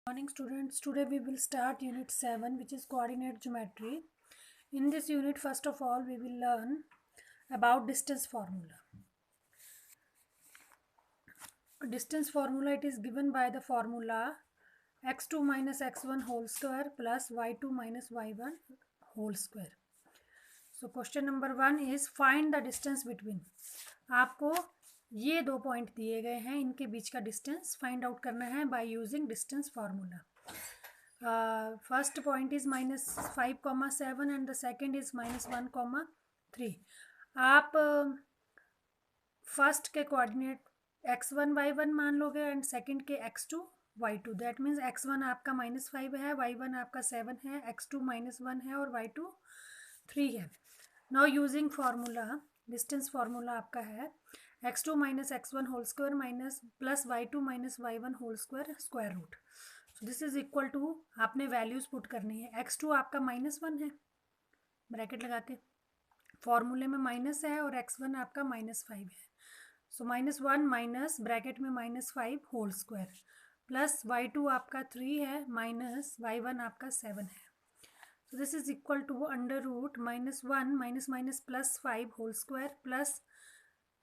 Morning students, today we will start unit 7, which is coordinate geometry. In this unit, first of all, we will learn about distance formula. Distance formula, it is given by the formula x2 minus x1 whole square plus y2 minus y1 whole square. So question number 1 is find the distance between. आपको ये दो point दिए गए हैं, इनके बीच का distance find out करना है by using distance formula. First point is -5,7 and the second is -1,3. आप फर्स्ट के कोऑर्डिनेट x1 y1 मान लोगे एंड सेकंड के x2 y2. That means x1 आपका -5 है, y1 आपका 7 है, x2 -1 है और y2 3 है. Now using formula, distance formula आपका है x2 minus x1 whole square minus plus y2 minus y1 whole square square root. So this is equal to, आपने वैल्यूज पुट करनी है. x2 आपका -1 है, ब्रैकेट लगा के फॉर्मूले में माइनस है, और x1 आपका -5 है. सो -1 माइनस ब्रैकेट में -5 होल स्क्वायर प्लस y2 आपका 3 है माइनस y1 आपका 7 है. So this is equal to under root -1 minus minus plus 5 whole square plus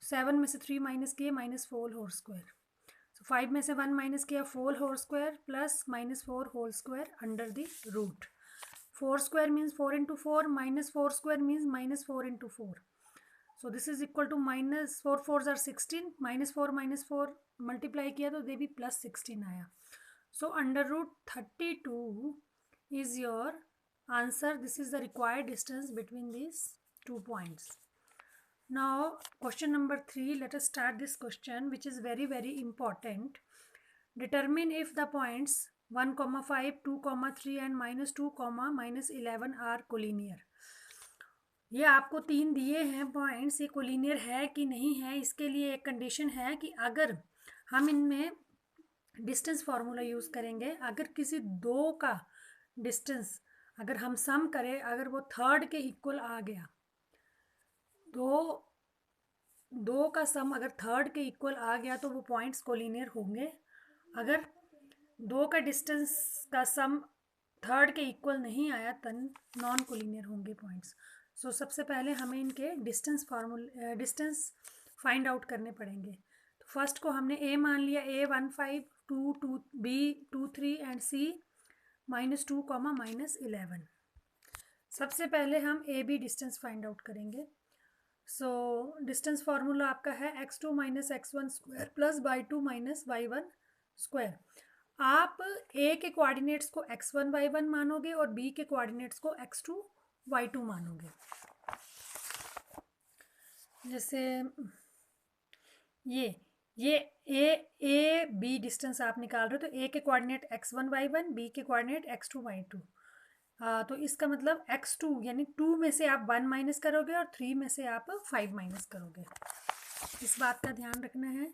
7 में से 3 माइनस किए -4 होल स्क्वायर. सो 5 में से 1 माइनस किया 4 whole square plus -4 whole square under the root. 4 square means 4 into 4, -4 square means -4 into 4. So this is equal to -4 4 are 16, -4 multiply किया तो दे भी +16 आया. So under root 32 is your answer. This is the required distance between these 2 points. Now question number 3, let us start this question, which is very important. Determine if the points 1, 5, 2, 3 and -2, -11 are collinear. ये आपको 3 दिए हैं points, ये collinear है कि नहीं है. इसके लिए एक कंडीशन है कि अगर हम इनमें डिस्टेंस फार्मूला यूज़ करेंगे, अगर किसी दो का डिस्टेंस अगर हम सम करें, अगर वो थर्ड के इक्वल आ गया, दो का सम अगर थर्ड के इक्वल आ गया तो वो पॉइंट्स कोलिनियर होंगे. अगर दो का डिस्टेंस का सम थर्ड के इक्वल नहीं आया तन नॉन कोलिनियर होंगे पॉइंट्स. सो सबसे पहले हमें इनके डिस्टेंस फाइंड आउट करने पड़ेंगे. तो फर्स्ट को हमने ए मान लिया, ए 1 5 2 2 बी 2 3 एंड सी -2, -11. सबसे पहले हम A B distance find out करेंगे. सो डिस्टेंस फार्मूला आपका है x2 minus x1 square plus y2 minus y1 square. आप a के कोऑर्डिनेट्स को x1 y1 मानोगे और b के कोऑर्डिनेट्स को x2 y2 मानोगे. जैसे ये a b डिस्टेंस आप निकाल रहे हो, तो a के कोऑर्डिनेट x1 y1, b के कोऑर्डिनेट x2 y2. तो इसका मतलब x2 यानी 2 में से आप 1 माइनस करोगे और 3 में से आप 5 माइनस करोगे. इस बात का ध्यान रखना है.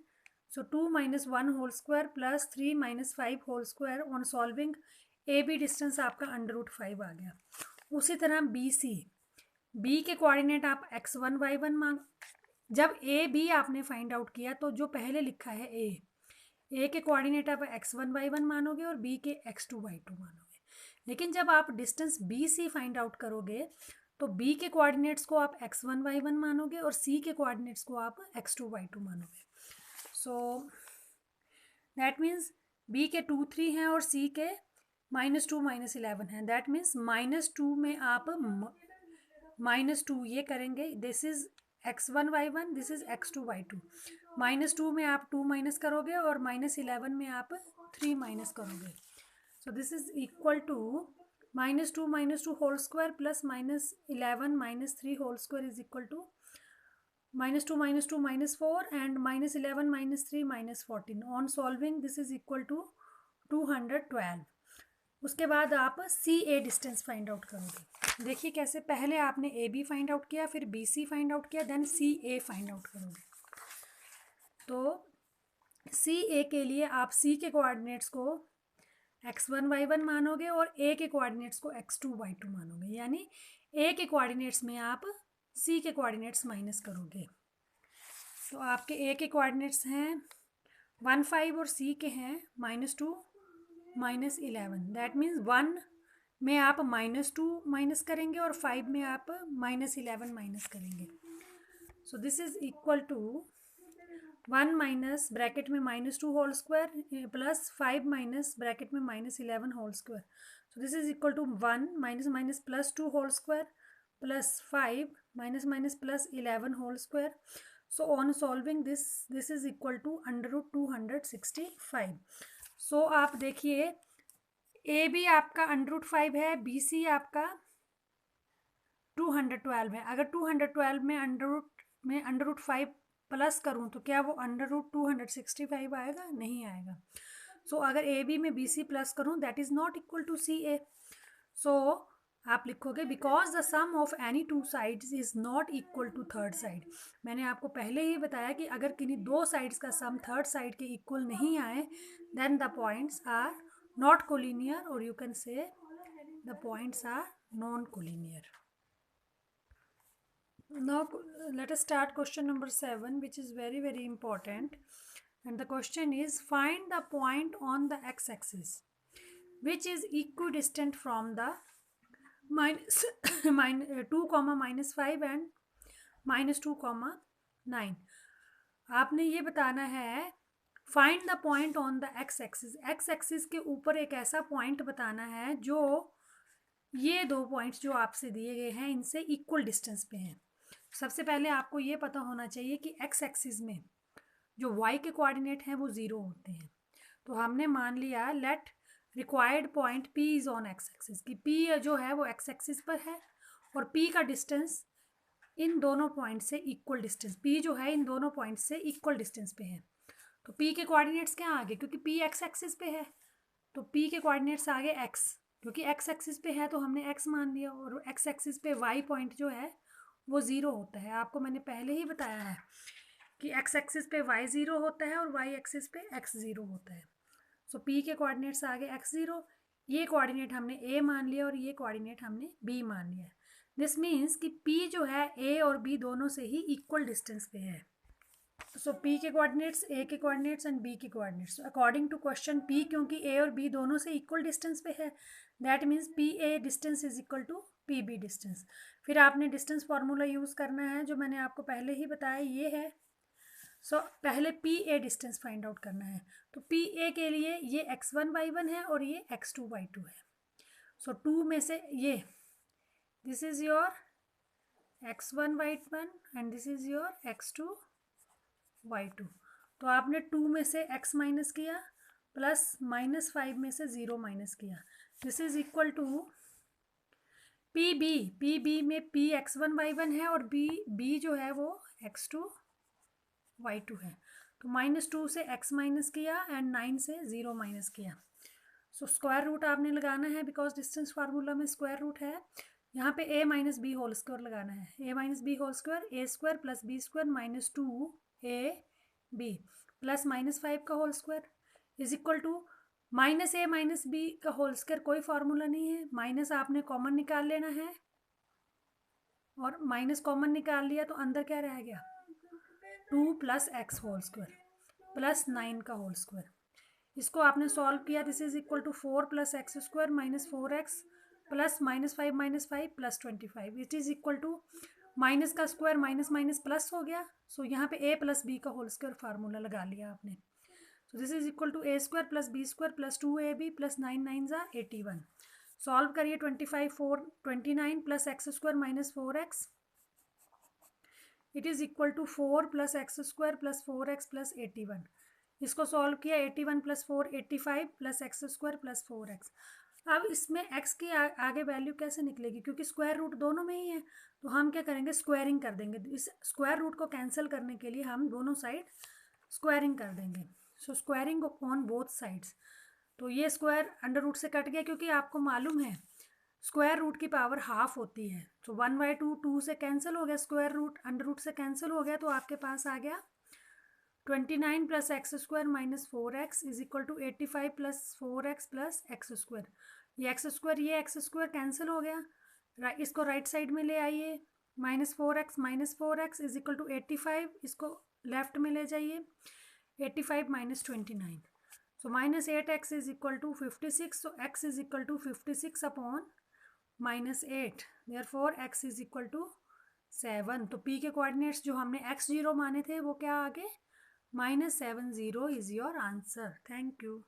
So 2 - 1 whole square plus 3 - 5 whole square. On solving A B distance आपका √5 आ गया. उसी तरह बी सी, बी के कोऑर्डिनेट आप x1 y1 मांग. जब ए बी आपने फाइंड आउट किया तो जो पहले लिखा है ए के कोऑर्डिनेट आप x1 y1 मानोगे और बी के x2 y2 मानोगे. लेकिन जब आप distance B C find out करोगे तो बी के कोऑर्डिनेट्स को आप x1 y1 मानोगे और सी के कोऑर्डिनेट्स को आप x2 y2 मानोगे. सो दैट मीन्स बी के 2 3 हैं और सी के -2 -11 हैं. दैट मीन्स -2 में आप -2 ये करेंगे. This is x1 y1, this is x2 y2. -2 में आप 2 माइनस करोगे और -11 में आप 3 माइनस करोगे. So this is equal to -2 whole square plus -11 -3 whole square is equal to -2 -4 and -11 -3 -14. On solving this is equal to 212. उसके बाद आप सी ए डिस्टेंस फाइंड आउट करोगे. देखिए कैसे, पहले आपने ए बी फाइंड आउट किया, फिर बी सी फाइंड आउट किया, देन सी ए फाइंड आउट करोगे. तो सी ए के लिए आप सी के कोऑर्डिनेट्स को x1 y1 मानोगे और a के कोऑर्डिनेट्स को x2 y2 मानोगे. यानी a के कोऑर्डिनेट्स में आप c के कोऑर्डिनेट्स माइनस करोगे. तो आपके a के कोऑर्डिनेट्स हैं 1 5 और c के हैं -2 माइनस 11, दैट मीन्स 1 में आप -2 माइनस करेंगे और 5 में आप -11 माइनस करेंगे. So this is equal to 1 minus bracket में -2 whole square plus 5 minus bracket में -11 whole square. So this is equal to 1 minus minus plus 2 whole square plus 5 minus minus plus 11 whole square. So on solving this is equal to √265. So आप देखिए A B आपका √5 है, B C आपका 212 है. अगर 212 में √5 plus करूँ तो क्या वो √265 आएगा? नहीं आएगा. सो अगर ए बी में बी सी प्लस करूँ that is not equal to C A. So आप लिखोगे because the sum of any two sides is not equal to third side. मैंने आपको पहले ही बताया कि अगर किन्हीं दो साइड्स का सम थर्ड साइड के इक्वल नहीं आए then the points are not collinear और you can say the points are non collinear. Now let us start question number 7, which is very very important, and the question is find the point on the x-axis which is equidistant from the minus 2 -5 and -2 9. आपने ये बताना है find the point on the x axis. X axis के ऊपर एक ऐसा point बताना है जो ये दो पॉइंट्स जो आपसे दिए गए हैं इनसे इक्वल डिस्टेंस पे हैं. सबसे पहले आपको ये पता होना चाहिए कि एक्स एक्सिस में जो वाई के कोऑर्डिनेट हैं वो 0 होते हैं. तो हमने मान लिया late required point P is on x axis कि P जो है वो एक्स एक्सिस पर है और P का डिस्टेंस इन दोनों पॉइंट से इक्वल डिस्टेंस, P जो है इन दोनों पॉइंट से इक्वल डिस्टेंस पे है. तो P के कोऑर्डिनेट्स क्या आगे, क्योंकि P एक्स एक्सिस पे है तो P के कोऑर्डिनेट्स आगे x, क्योंकि एक्स एक्सिस पे है तो हमने x मान लिया और एक्स एक्सिस पे y पॉइंट जो है वो 0 होता है. आपको मैंने पहले ही बताया है कि एक्स एक्सिस पे y 0 होता है और y एक्सिस पे x 0 होता है. सो P के कोऑर्डिनेट्स आगे x 0, ये कोऑर्डिनेट हमने A मान लिया और ये कोऑर्डिनेट हमने B मान लिया. दिस मीन्स कि P जो है A और B दोनों से ही इक्वल डिस्टेंस पे है. सो P के कोऑर्डिनेट्स, A के कोऑर्डिनेट्स एंड B के coordinates according to question P, क्योंकि A और B दोनों से इक्वल डिस्टेंस पे है that means PA distance is equal to PB distance. फिर आपने डिस्टेंस फार्मूला यूज़ करना है जो मैंने आपको पहले ही बताया ये है. सो पहले PA डिस्टेंस फाइंड आउट करना है. तो PA के लिए ये x1 y1 है और ये x2 y2 है. सो 2 में से ये this is your x1 y1 and this is your x2 y2. तो आपने 2 में से x माइनस किया प्लस -5 में से 0 माइनस किया. This is equal to PB में P x1 y1 है और B जो है वो x2 y2 है. तो -2 से x माइनस किया एंड 9 से 0 माइनस किया. सो स्क्वायर रूट आपने लगाना है बिकॉज डिस्टेंस फार्मूला में स्क्वायर रूट है. यहाँ पे a minus B whole square लगाना है. a minus B whole square a square plus b square -2ab plus -5 का whole square is equal to -a minus b का होल स्क्वायर. कोई formula नहीं है, माइनस आपने कॉमन निकाल लेना है और माइनस कॉमन निकाल लिया तो अंदर क्या रह गया 2 plus x whole square plus 9 का होल स्क्वायर. इसको आपने सॉल्व किया. This is equal to 4 plus x square -4x plus -5 plus 25. It is equal to minus का स्क्वायर माइनस माइनस प्लस हो गया. सो यहाँ पे a प्लस बी का होल स्क्वायर फार्मूला लगा लिया आपने. So this is equal to a square plus B square plus 2ab plus 9 9 ज़ा 81. सॉल्व करिए 29 plus x square minus 4x. It is equal to 4 plus x square plus 4x plus 81. इसको solve किया 81 plus 4 85 plus x square plus 4x. अब इसमें x की आगे value कैसे निकलेगी, क्योंकि स्क्वायर रूट दोनों में ही है. तो हम क्या करेंगे स्क्वायरिंग कर देंगे. इस स्क्वायर रूट को कैंसिल करने के लिए हम दोनों साइड स्क्वायरिंग कर देंगे. So squaring on both sides. तो ये स्क्वायर अंडर रूट से कट गया क्योंकि आपको मालूम है स्क्वायर रूट की पावर हाफ होती है. तो 1/2 2 से कैंसिल हो गया, स्क्वायर रूट अंडर रूट से कैंसिल हो गया. तो आपके पास आ गया 29 plus x square minus 4x is equal to 85 plus 4x plus x square. ये एक्स स्क्वायर कैंसिल हो गया. इसको राइट साइड में ले आइए. -4x is equal to 85. इसको लेफ्ट में ले जाइए. 85 - 29. So -8x is equal to 56, so x is equal to 56 upon -8, therefore x is equal to 7। तो p के कोऑर्डिनेट्स जो हमने x0 माने थे वो क्या आ गए, -70 is your answer. Thank you.